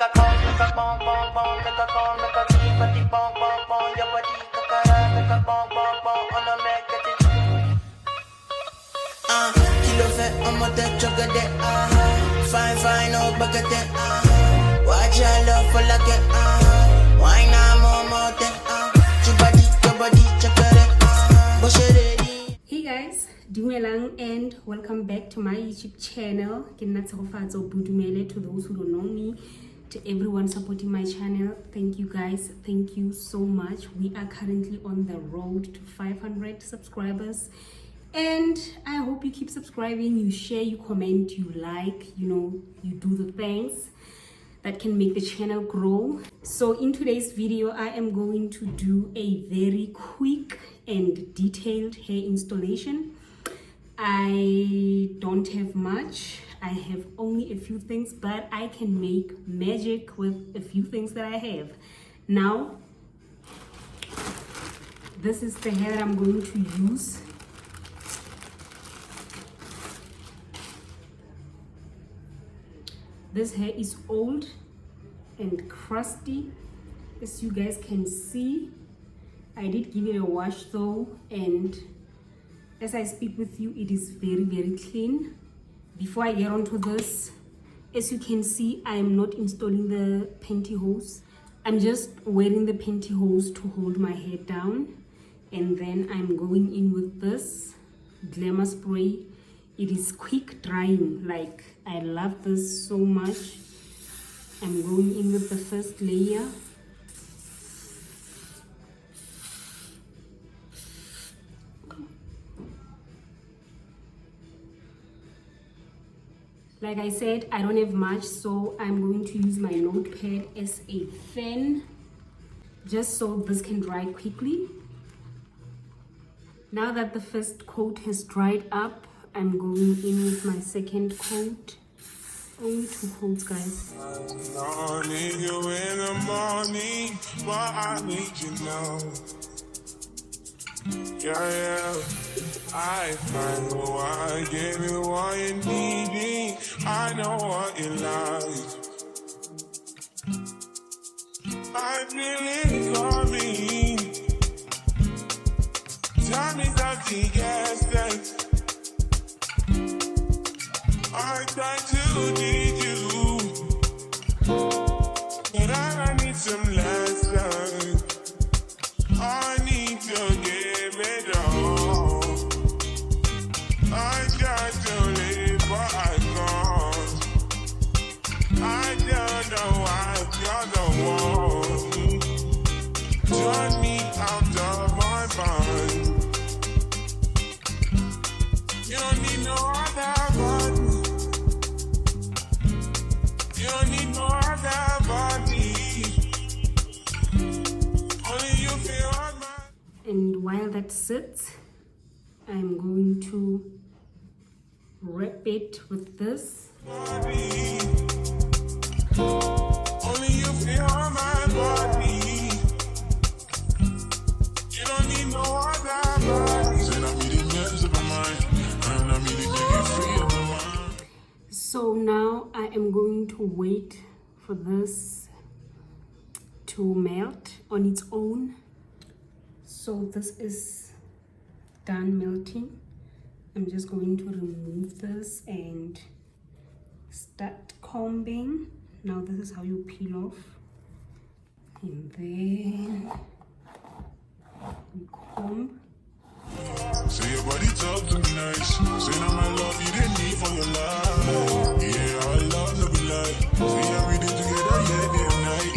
a call, make a bong bong bong, make a call, make a beat, but the bong bong bong, your body kakara, make a bong bong bong, on a make it. Kilo fat, I'm a dead chocolate, fine, fine, no bucket, watch your love for like it, why not more, your body, chocolate, bush it ready. Hey guys, Dumelang and welcome back to my YouTube channel. To those who don't know me, to everyone supporting my channel, thank you guys, thank you so much. We are currently on the road to 500 subscribers and I hope you keep subscribing, you share, you comment, you like, you do the things that can make the channel grow. So in today's video, I am going to do a very quick and detailed hair installation. I don't have much. I have only a few things, but I can make magic with a few things that I have. Now, this is the hair that I'm going to use. This hair is old and crusty, as you guys can see. I did give it a wash though, and as I speak with you, it is very, very clean. Before I get onto this, as you can see, I am not installing the pantyhose. I'm just wearing the pantyhose to hold my hair down, and then I'm going in with this Glamour spray. It is quick drying, like I love this so much. I'm going in with the first layer. Like I said, I don't have much, so I'm going to use my notepad as a fan, just so this can dry quickly. Now that the first coat has dried up, I'm going in with my second coat. Only 2 coats, guys. I need you in the morning, but I need you now. Yeah. I find why I give you what you need. I know what you like. I feel it coming. Tell me something, yes, that I try to need you, but I need some lessons. I need to give it all. I try to live, but I can't. I don't know why you're the one. Turn me out of my mind. You don't need no other body. You don't need no other body. Only you feel my. And while that sits, I'm going to wrap it with this. Body. Only you feel my body. You don't need no other body. Said I'm eating mess of my mind, and I'm eating free of my mind. So now I am going to wait for this to melt on its own. So this is done melting. I'm just going to remove this and start combing. Now this is how you peel off. And then we comb. Say your body talk to me nice. Say now my love you didn't need for your life. Yeah, our love no be like. Say every day together, yeah, day and night.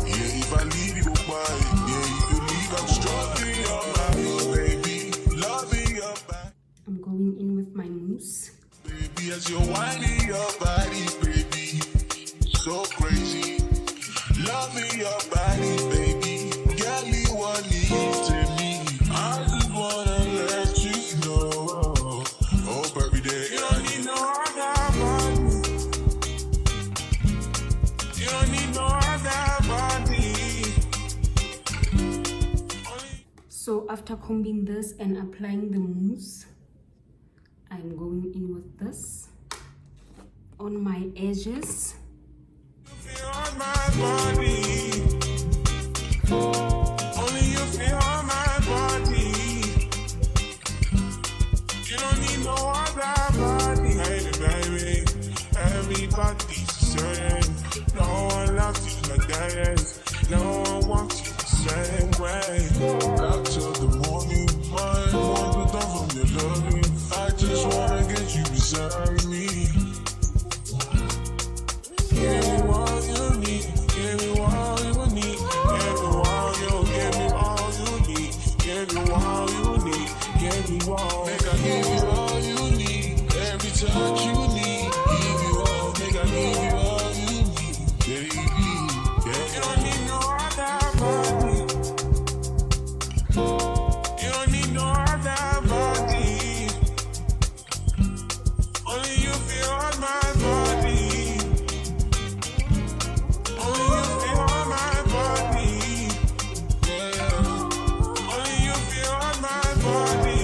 Yeah, if I leave you goodbye. Yeah, if you leave, I'm struggling your life, baby. Loving your back. I'm going in with my mousse. Baby, as you're whining your body, baby. So crazy. Loving your body, baby. Girl, you want it to me. I just wanna let you know. Oh, every day. You don't need no other body. You don't need no other body. So after combing this and applying the mousse, I'm going in with this on my edges. You feel body. Only you feel on my body. You don't need no other body. Hey, baby, everybody's saying no one loves you like that. No one wants you the same way. Up till the morning, my one put down from your loving. I just wanna get you beside me. Give me all you need. Give me all you need. Give me all you. Give me all you need. Give me all you need. Give me all. Make I give you all you need. Every touch you need. Give you all. Make I give you all you need, baby. Yeah. You don't need no other body. You don't need no other body. Only you feel on my body. Only you feel on my body. Yeah. Only you feel on my body.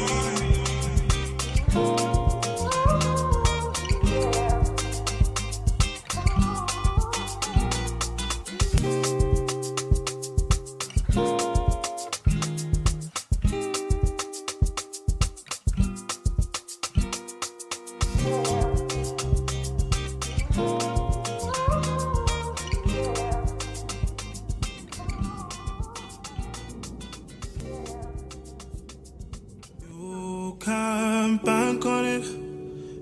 You can bank on it.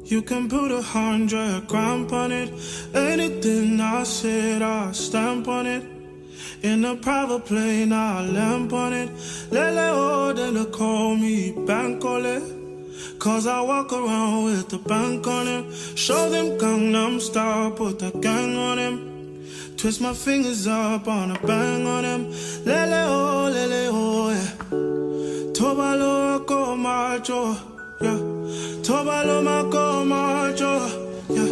You can put 100 grand on it. Anything I said, I stamp on it. In a private plane, I lamp on it. Lele oh, then they call me Bankole. Cause I walk around with the bank on it. Show them Gangnam Style, put the gang on him. Twist my fingers up on a bang on him. Lele oh, yeah. Tobalo ko macho, yeah. Tobalo mako macho, yeah.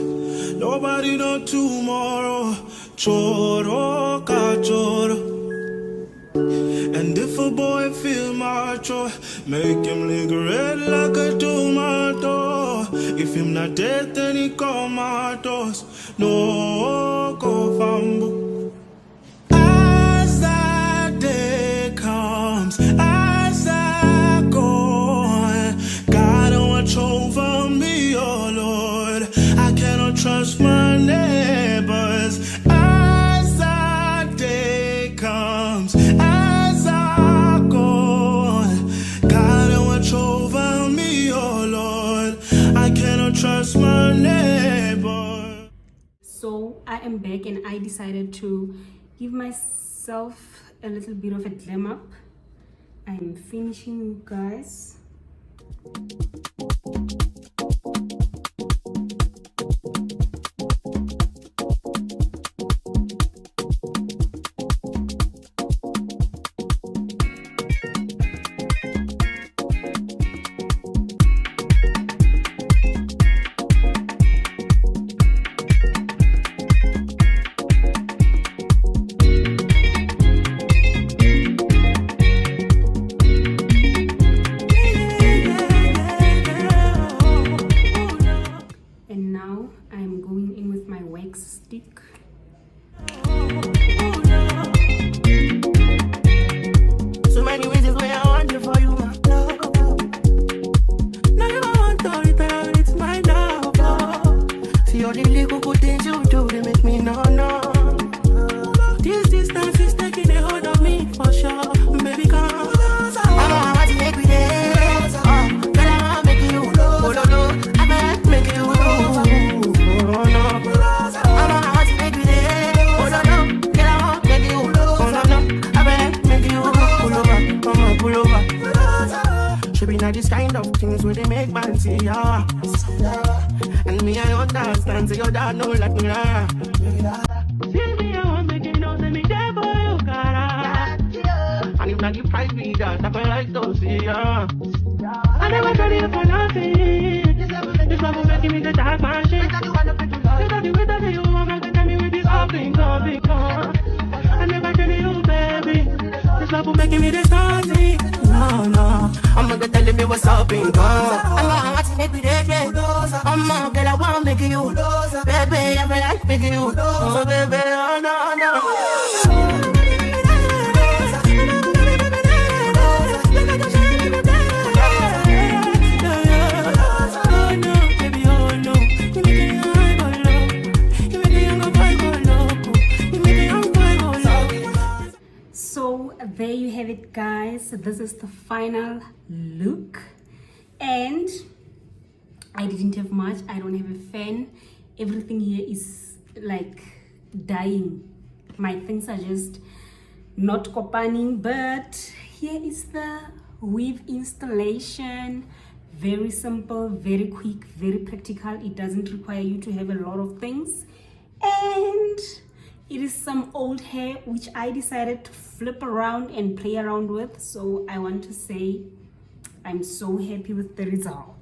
Nobody know tomorrow. Choro ka choro. And if a boy feel macho, make him lick red like a tomato. If him not dead, then he comatose. No go fambo. As that day comes, as I go, God watch over me, oh Lord. I cannot trust my neighbors. As that day comes, as I go, God watch over me, oh Lord. I cannot trust my neighbor. So I am back and I decided to give myself a little bit of a glam up. I'm finishing, you guys. And now I'm going in with my wax stick. So many reasons why I want you for you, my love. Now you want to return, it's my love. See all the little good things you do, they make me no. This distance is taking a hold of me for sure. Baby, come. I want to make me dance. Girl, I want to make you. Oh, no. I want to make you. Oh, no. I want to make you dance. Oh, no. Girl, I want to make you. Oh, no. I want to make you. Pull over. Should be not this kind of things where they make man see ya. And me, I understand, so your dad know like me. See me, I want make you know, say me there for you, cara. And if not the price be that, I feel like to see ya. I never tell you for nothing. This love will make me the dark machine. You got the way that you want to tell me with this something. I never tell you, baby. This love will make me the something. No. I'm gonna tell me what's up in God. I'm gonna make me dead. I'm gonna girl, I wanna make you. Baby, I feel like making you. Oh, baby, oh, no. there you have it, guys. This is the final look, and I didn't have much. I don't have a fan. Everything here is like dying. My things are just not copaning, but here is the weave installation. Very simple, very quick, very practical. It doesn't require you to have a lot of things, and it is some old hair which I decided to flip around and play around with. So I want to say I'm so happy with the result.